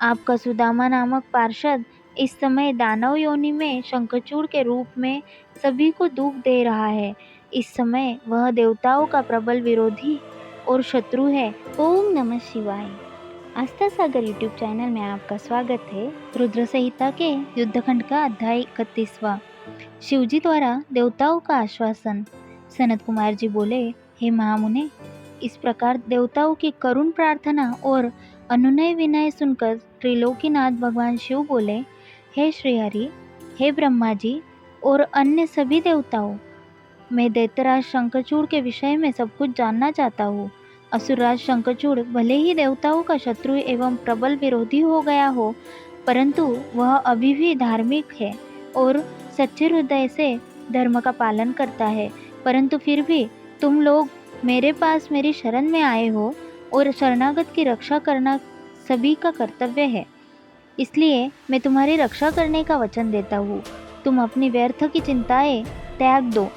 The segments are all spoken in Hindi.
आपका सुदामा नामक पार्षद इस समय दानव योनि में शंखचूड़ के रूप में सभी को दुख दे रहा है। इस समय वह देवताओं का प्रबल विरोधी और शत्रु है। ओम नमः शिवाय। आस्था सागर यूट्यूब चैनल में आपका स्वागत है। रुद्र संहिता के युद्धखंड का अध्याय 31वां। शिवजी द्वारा देवताओं का आश्वासन। सनत कुमार जी बोले, हे महामुने, इस प्रकार देवताओं की करुण प्रार्थना और अनुनय विनय सुनकर त्रिलोकीनाथ भगवान शिव बोले, हे श्रीहरि, हे ब्रह्मा जी और अन्य सभी देवताओं, मैं दैत्यराज शंखचूड़ के विषय में सब कुछ जानना चाहता हूँ। असुरराज शंखचूड़ भले ही देवताओं का शत्रु एवं प्रबल विरोधी हो गया हो, परंतु वह अभी भी धार्मिक है और सच्चे हृदय से धर्म का पालन करता है। परंतु फिर भी तुम लोग मेरे पास मेरी शरण में आए हो और शरणागत की रक्षा करना सभी का कर्तव्य है, इसलिए मैं तुम्हारी रक्षा करने का वचन देता हूँ। तुम अपनी व्यर्थ की चिंताएं त्याग दो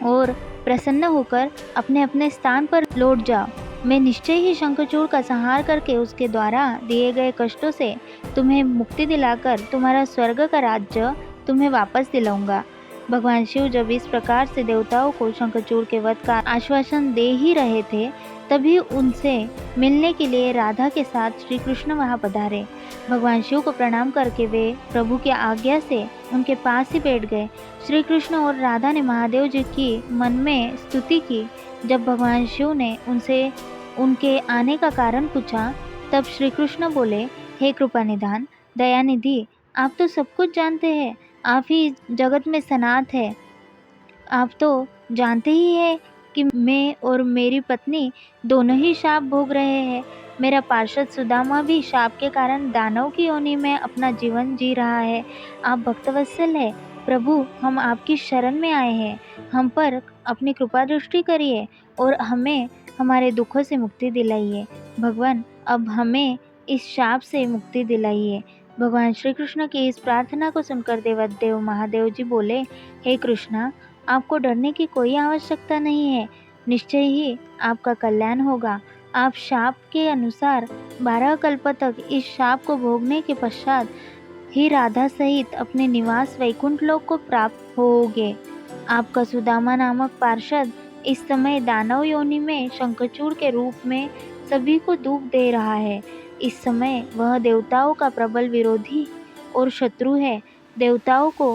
और प्रसन्न होकर अपने अपने स्थान पर लौट जाओ। मैं निश्चय ही शंखचूड़ का संहार करके उसके द्वारा दिए गए कष्टों से तुम्हें मुक्ति दिलाकर तुम्हारा स्वर्ग का राज्य तुम्हें वापस दिलाऊंगा। भगवान शिव जब इस प्रकार से देवताओं को शंखचूड़ के वध का आश्वासन दे ही रहे थे, तभी उनसे मिलने के लिए राधा के साथ श्री कृष्ण वहाँ पधारे। भगवान शिव को प्रणाम करके वे प्रभु की आज्ञा से उनके पास ही बैठ गए। श्री कृष्ण और राधा ने महादेव जी की मन में स्तुति की। जब भगवान शिव ने उनसे उनके आने का कारण पूछा, तब श्री कृष्ण बोले, हे कृपा निधान दयानिधि, आप तो सब कुछ जानते हैं, आप ही जगत में सनाथ है। आप तो जानते ही हैं कि मैं और मेरी पत्नी दोनों ही शाप भोग रहे हैं। मेरा पार्षद सुदामा भी शाप के कारण दानव की योनि में अपना जीवन जी रहा है। आप भक्तवत्सल है प्रभु, हम आपकी शरण में आए हैं। हम पर अपनी कृपा दृष्टि करिए और हमें हमारे दुखों से मुक्ति दिलाइए। भगवान, अब हमें इस शाप से मुक्ति दिलाइए। भगवान श्री कृष्ण की इस प्रार्थना को सुनकर देवदेव महादेव जी बोले, हे कृष्णा, आपको डरने की कोई आवश्यकता नहीं है। निश्चय ही आपका कल्याण होगा। आप शाप के अनुसार 12 कल्प तक इस शाप को भोगने के पश्चात ही राधा सहित अपने निवास वैकुंठ लोक को प्राप्त होोगे। आपका सुदामा नामक पार्षद इस समय दानव योनि में शंखचूड़ के रूप में सभी को दुख दे रहा है। इस समय वह देवताओं का प्रबल विरोधी और शत्रु है। देवताओं को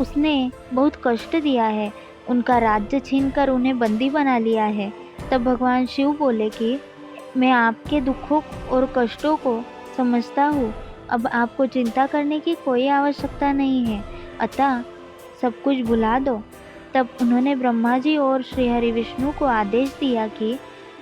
उसने बहुत कष्ट दिया है, उनका राज्य छीनकर उन्हें बंदी बना लिया है। तब भगवान शिव बोले कि मैं आपके दुखों और कष्टों को समझता हूँ, अब आपको चिंता करने की कोई आवश्यकता नहीं है, अतः सब कुछ भुला दो। तब उन्होंने ब्रह्मा जी और श्रीहरि विष्णु को आदेश दिया कि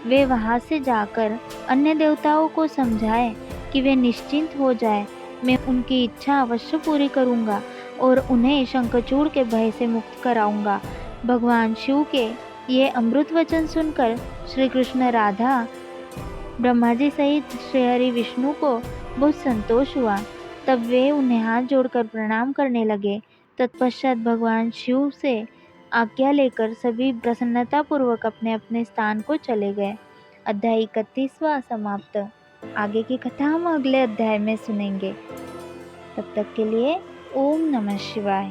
वे वहाँ से जाकर अन्य देवताओं को समझाएं कि वे निश्चिंत हो जाए। मैं उनकी इच्छा अवश्य पूरी करूँगा और उन्हें शंखचूड़ के भय से मुक्त कराऊंगा। भगवान शिव के ये अमृत वचन सुनकर श्री कृष्ण, राधा, ब्रह्मा जी सहित श्रीहरि विष्णु को बहुत संतोष हुआ। तब वे उन्हें हाथ जोड़कर प्रणाम करने लगे। तत्पश्चात भगवान शिव से आज्ञा लेकर सभी प्रसन्नतापूर्वक अपने अपने स्थान को चले गए। अध्याय 31वां समाप्त। आगे की कथा हम अगले अध्याय में सुनेंगे। तब तक के लिए ओम नमः शिवाय।